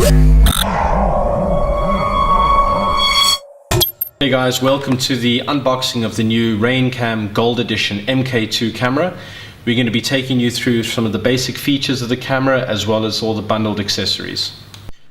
Hey guys, welcome to the unboxing of the new Rayne Gold Edition MKII camera. We're going to be taking you through some of the basic features of the camera as well as all the bundled accessories.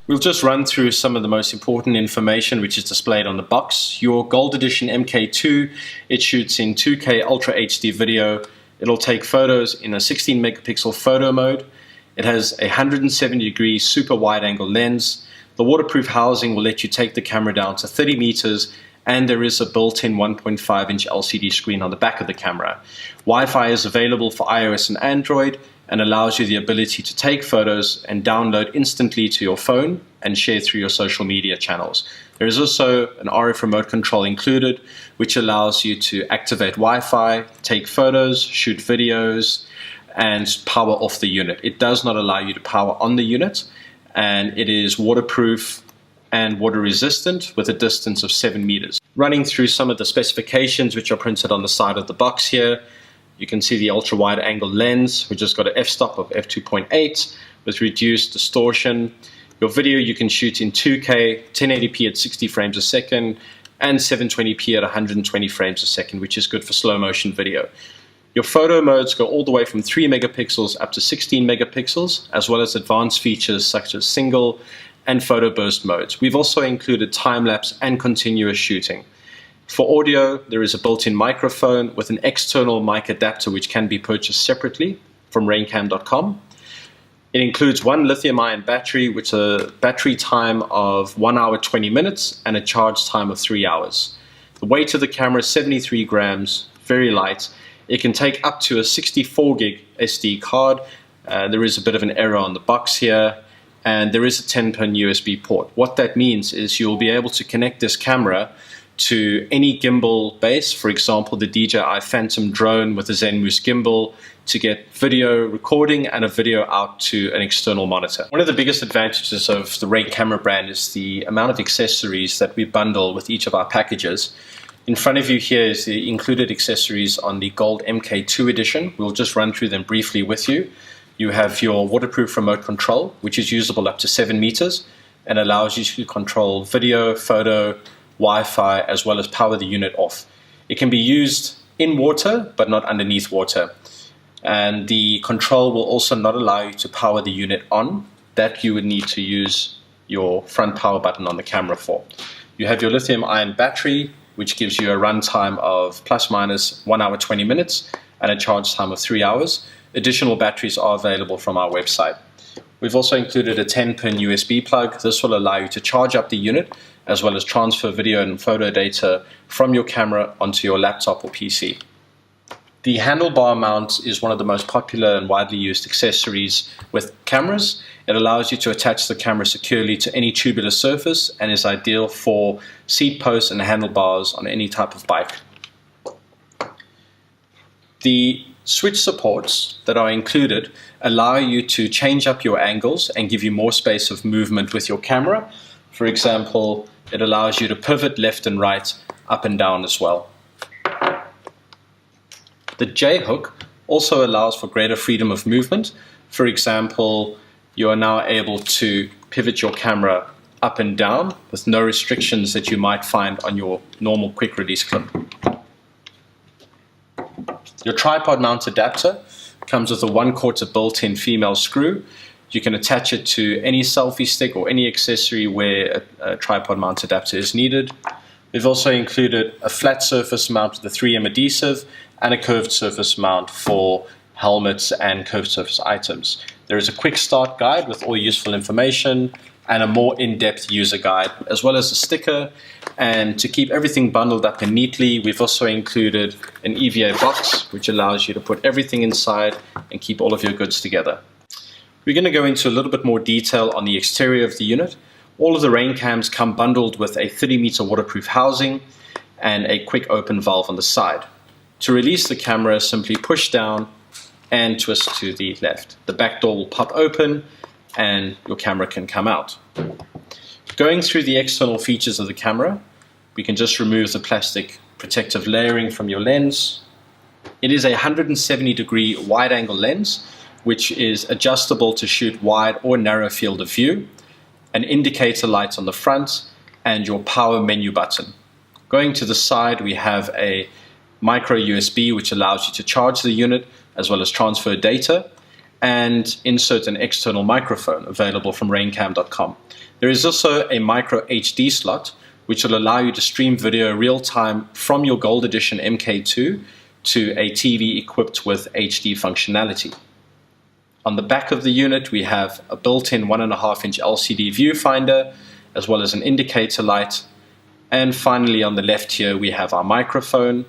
We'll just run through some of the most important information which is displayed on the box. Your Gold Edition MKII, it shoots in 2K Ultra HD video. It'll take photos in a 16 megapixel photo mode. It has a 170-degree super wide angle lens. The waterproof housing will let you take the camera down to 30 meters, and there is a built-in 1.5-inch LCD screen on the back of the camera. Wi-Fi is available for iOS and Android and allows you the ability to take photos and download instantly to your phone and share through your social media channels. There is also an RF remote control included, which allows you to activate Wi-Fi, take photos, shoot videos, and power off the unit. It does not allow you to power on the unit, and it is waterproof and water resistant with a distance of 7 meters. Running through some of the specifications which are printed on the side of the box here, you can see the ultra wide angle lens, which has got an f-stop of f2.8 with reduced distortion. Your video you can shoot in 2K, 1080p at 60 frames a second, and 720p at 120 frames a second, which is good for slow motion video. Your photo modes go all the way from 3 megapixels up to 16 megapixels, as well as advanced features such as single and photo burst modes. We've also included time-lapse and continuous shooting. For audio, there is a built-in microphone with an external mic adapter which can be purchased separately from rainecam.com. It includes one lithium-ion battery with a battery time of 1 hour 20 minutes and a charge time of 3 hours. The weight of the camera is 73 grams, very light. It can take up to a 64 gig SD card. There is a bit of an error on the box here, and there is a 10-pin USB port. What that means is you'll be able to connect this camera to any gimbal base, for example the DJI Phantom drone with a ZenMoose gimbal, to get video recording and a video out to an external monitor. One of the biggest advantages of the Rayne camera brand is the amount of accessories that we bundle with each of our packages. In front of you here is the included accessories on the Gold MKII edition. We'll just run through them briefly with you. You have your waterproof remote control, which is usable up to 7 meters and allows you to control video, photo, Wi-Fi, as well as power the unit off. It can be used in water, but not underneath water. And the control will also not allow you to power the unit on. That you would need to use your front power button on the camera for. You have your lithium-ion battery, which gives you a run time of plus minus 1 hour 20 minutes and a charge time of 3 hours. Additional batteries are available from our website. We've also included a 10-pin USB plug. This will allow you to charge up the unit as well as transfer video and photo data from your camera onto your laptop or PC. The handlebar mount is one of the most popular and widely used accessories with cameras. It allows you to attach the camera securely to any tubular surface and is ideal for seat posts and handlebars on any type of bike. The switch supports that are included allow you to change up your angles and give you more space of movement with your camera. For example, it allows you to pivot left and right, up and down as well. The J-hook also allows for greater freedom of movement. For example, you are now able to pivot your camera up and down with no restrictions that you might find on your normal quick release clip. Your tripod mount adapter comes with a 1/4 built-in female screw. You can attach it to any selfie stick or any accessory where a tripod mount adapter is needed. We've also included a flat surface mount with a 3M adhesive and a curved surface mount for helmets and curved surface items. There is a quick start guide with all useful information and a more in-depth user guide, as well as a sticker. And to keep everything bundled up and neatly, we've also included an EVA box, which allows you to put everything inside and keep all of your goods together. We're going to go into a little bit more detail on the exterior of the unit. All of the Rayne cams come bundled with a 30-meter waterproof housing and a quick open valve on the side. To release the camera, simply push down and twist to the left. The back door will pop open and your camera can come out. Going through the external features of the camera, we can just remove the plastic protective layering from your lens. It is a 170-degree wide-angle lens, which is adjustable to shoot wide or narrow field of view. an indicator light on the front, and your power menu button. Going to the side, we have a micro USB, which allows you to charge the unit as well as transfer data, and insert an external microphone available from rayncam.com. There is also a micro HD slot, which will allow you to stream video real time from your Gold Edition MK2 to a TV equipped with HD functionality. On the back of the unit, we have a built-in 1.5-inch LCD viewfinder, as well as an indicator light. And finally, on the left here, we have our microphone,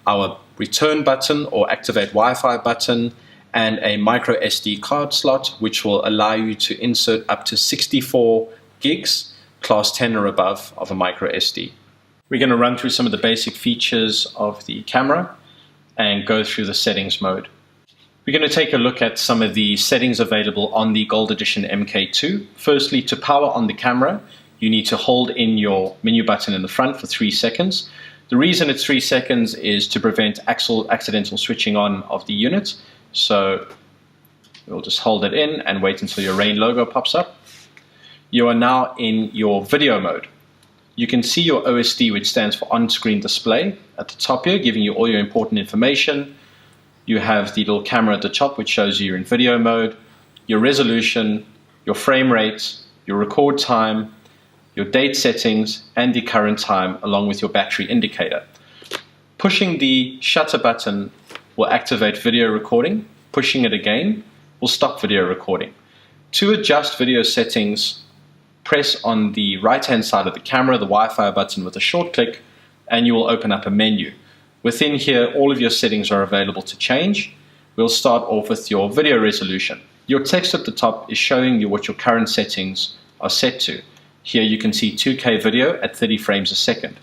our return button or activate Wi-Fi button, and a micro SD card slot, which will allow you to insert up to 64 gigs, class 10 or above of a micro SD. We're going to run through some of the basic features of the camera and go through the settings mode. We're going to take a look at some of the settings available on the Gold Edition MK2. Firstly, to power on the camera, you need to hold in your menu button in the front for 3 seconds. The reason it's 3 seconds is to prevent accidental switching on of the unit. So we'll just hold it in and wait until your Rayne logo pops up. You are now in your video mode. You can see your OSD, which stands for on-screen display, at the top here, giving you all your important information. You have the little camera at the top, which shows you you're in video mode, your resolution, your frame rate, your record time, your date settings, and the current time, along with your battery indicator. Pushing the shutter button will activate video recording. Pushing it again will stop video recording. To adjust video settings, press on the right-hand side of the camera, the Wi-Fi button with a short click, and you will open up a menu. Within here, all of your settings are available to change. We'll start off with your video resolution. Your text at the top is showing you what your current settings are set to. Here you can see 2K video at 30 frames a second.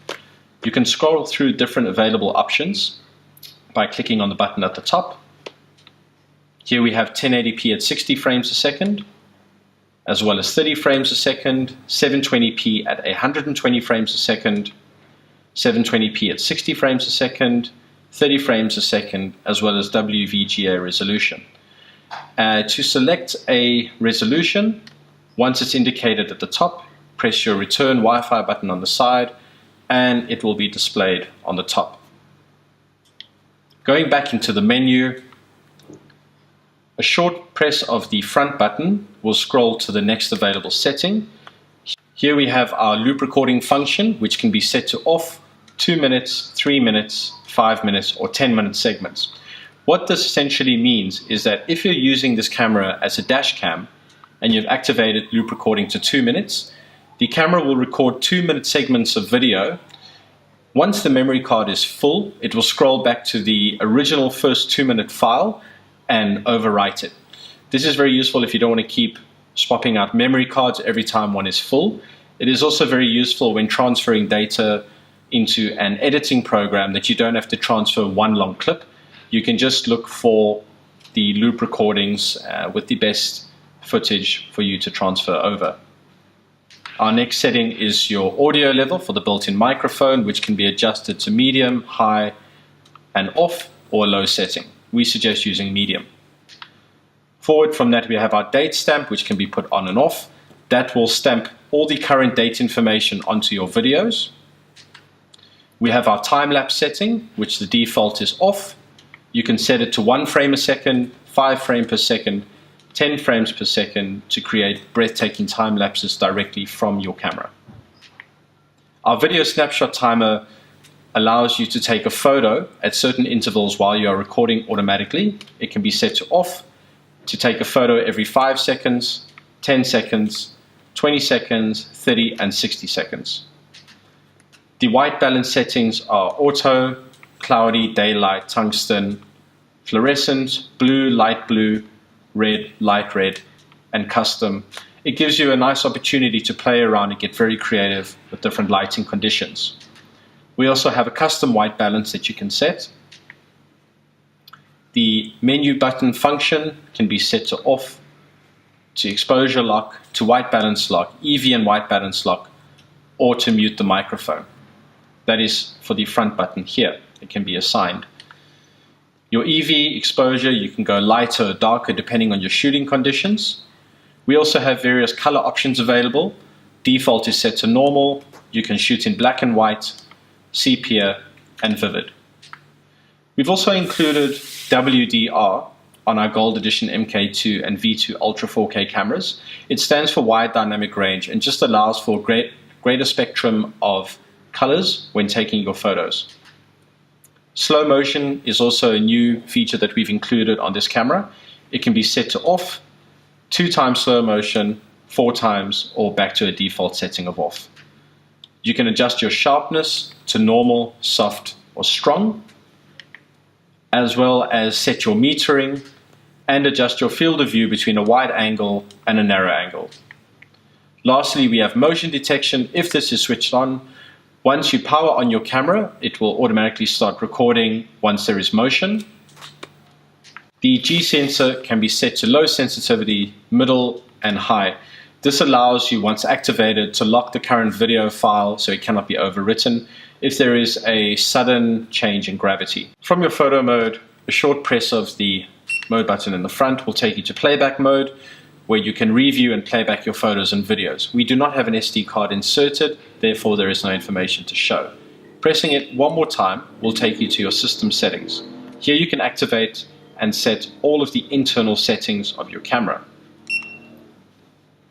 You can scroll through different available options by clicking on the button at the top. Here we have 1080p at 60 frames a second, as well as 30 frames a second, 720p at 120 frames a second, 720p at 60 frames a second, 30 frames a second, as well as WVGA resolution. To select a resolution, once it's indicated at the top, press your return Wi-Fi button on the side, and it will be displayed on the top. Going back into the menu, a short press of the front button will scroll to the next available setting. Here we have our loop recording function, which can be set to off, 2 minutes, 3 minutes, 5 minutes, or 10-minute segments. What this essentially means is that if you're using this camera as a dash cam and you've activated loop recording to 2 minutes, the camera will record 2-minute segments of video. Once the memory card is full, it will scroll back to the original first 2-minute file and overwrite it. This is very useful if you don't want to keep swapping out memory cards every time one is full. It is also very useful when transferring data into an editing program that you don't have to transfer one long clip. You can just look for the loop recordings with the best footage for you to transfer over. Our next setting is your audio level for the built-in microphone, which can be adjusted to medium, high, and off or low setting. We suggest using medium. Forward from that, we have our date stamp, which can be put on and off. That will stamp all the current date information onto your videos. We have our time-lapse setting, which the default is off. You can set it to 1 frame a second, 5 frames per second, 10 frames per second to create breathtaking time lapses directly from your camera. Our video snapshot timer allows you to take a photo at certain intervals while you are recording automatically. It can be set to off to take a photo every 5 seconds, 10 seconds, 20 seconds, 30 and 60 seconds. The white balance settings are auto, cloudy, daylight, tungsten, fluorescent, blue, light blue, red, light red, and custom. It gives you a nice opportunity to play around and get very creative with different lighting conditions. We also have a custom white balance that you can set. The menu button function can be set to off, to exposure lock, to white balance lock, EV and white balance lock, or to mute the microphone. That is for the front button here. It can be assigned. Your EV exposure, you can go lighter or darker depending on your shooting conditions. We also have various color options available. Default is set to normal. You can shoot in black and white, sepia, and vivid. We've also included WDR on our Gold Edition MK2 and V2 Ultra 4K cameras. It stands for Wide Dynamic Range and just allows for greater spectrum of colors when taking your photos. Slow motion is also a new feature that we've included on this camera. It can be set to off, 2 times slow motion, 4 times, or back to a default setting of off. You can adjust your sharpness to normal, soft, or strong, as well as set your metering and adjust your field of view between a wide angle and a narrow angle. Lastly, we have motion detection. If this is switched on, once you power on your camera, it will automatically start recording once there is motion. The G sensor can be set to low sensitivity, middle, and high. This allows you, once activated, to lock the current video file so it cannot be overwritten if there is a sudden change in gravity. From your photo mode, a short press of the mode button in the front will take you to playback mode, where you can review and playback your photos and videos. We do not have an SD card inserted, therefore there is no information to show. Pressing it one more time will take you to your system settings. Here you can activate and set all of the internal settings of your camera.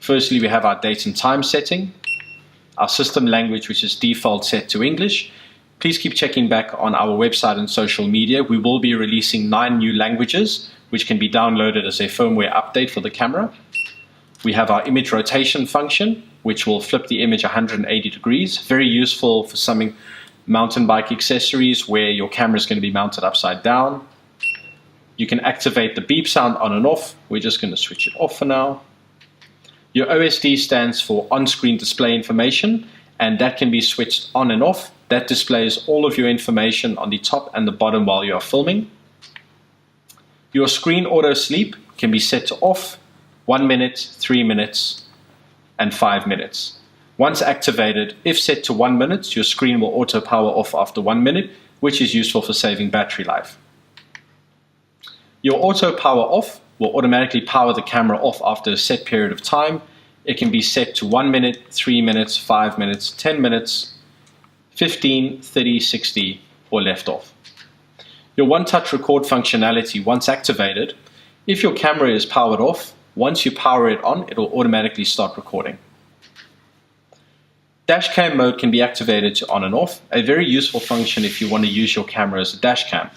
Firstly, we have our date and time setting, our system language, which is default set to English. Please keep checking back on our website and social media. We will be releasing 9 new languages, which can be downloaded as a firmware update for the camera. We have our image rotation function, which will flip the image 180 degrees. Very useful for some mountain bike accessories where your camera is going to be mounted upside down. You can activate the beep sound on and off. We're just going to switch it off for now. Your OSD stands for on-screen display information, and that can be switched on and off. That displays all of your information on the top and the bottom while you are filming. Your screen auto sleep can be set to off, 1 minute, 3 minutes, and 5 minutes. Once activated, if set to 1 minute, your screen will auto power off after 1 minute, which is useful for saving battery life. Your auto power off will automatically power the camera off after a set period of time. It can be set to 1 minute, 3 minutes, 5 minutes, 10 minutes, 15, 30, 60, or left off. Your one-touch record functionality, once activated, if your camera is powered off, once you power it on, it will automatically start recording. Dashcam mode can be activated to on and off, a very useful function if you want to use your camera as a dashcam.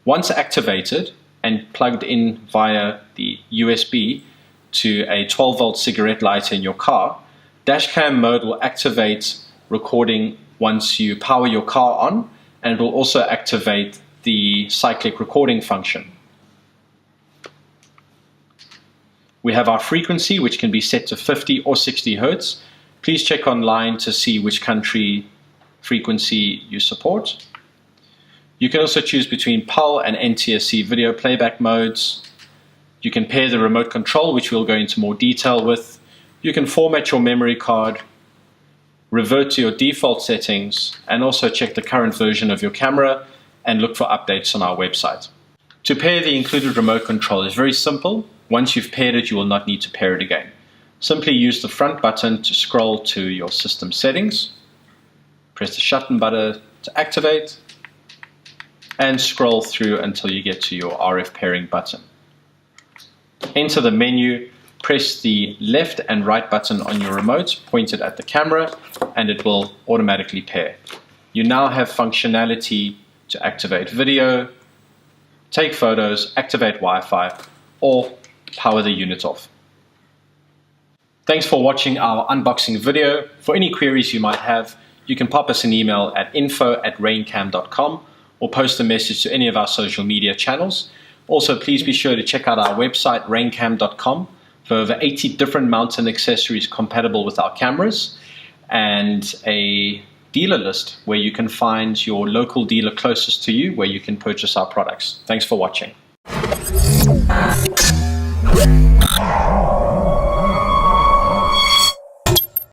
Once activated and plugged in via the USB to a 12-volt cigarette lighter in your car, dashcam mode will activate recording once you power your car on, and it will also activate the cyclic recording function. We have our frequency, which can be set to 50 or 60 Hertz. Please check online to see which country frequency you support. You can also choose between PAL and NTSC video playback modes. You can pair the remote control, which we'll go into more detail with. You can format your memory card, revert to your default settings, and also check the current version of your camera and look for updates on our website. To pair the included remote control is very simple. Once you've paired it, you will not need to pair it again. Simply use the front button to scroll to your system settings. Press the shutdown button to activate, and scroll through until you get to your RF pairing button. Enter the menu, press the left and right button on your remote pointed at the camera, and it will automatically pair. You now have functionality to activate video, take photos, activate Wi-Fi, or power the unit off. Thanks for watching our unboxing video. For any queries you might have, you can pop us an email at info@raynecam.com or post a message to any of our social media channels. Also, please be sure to check out our website, raynecam.com, for over 80 different mountain accessories compatible with our cameras, and a dealer list where you can find your local dealer closest to you where you can purchase our products. Thanks for watching.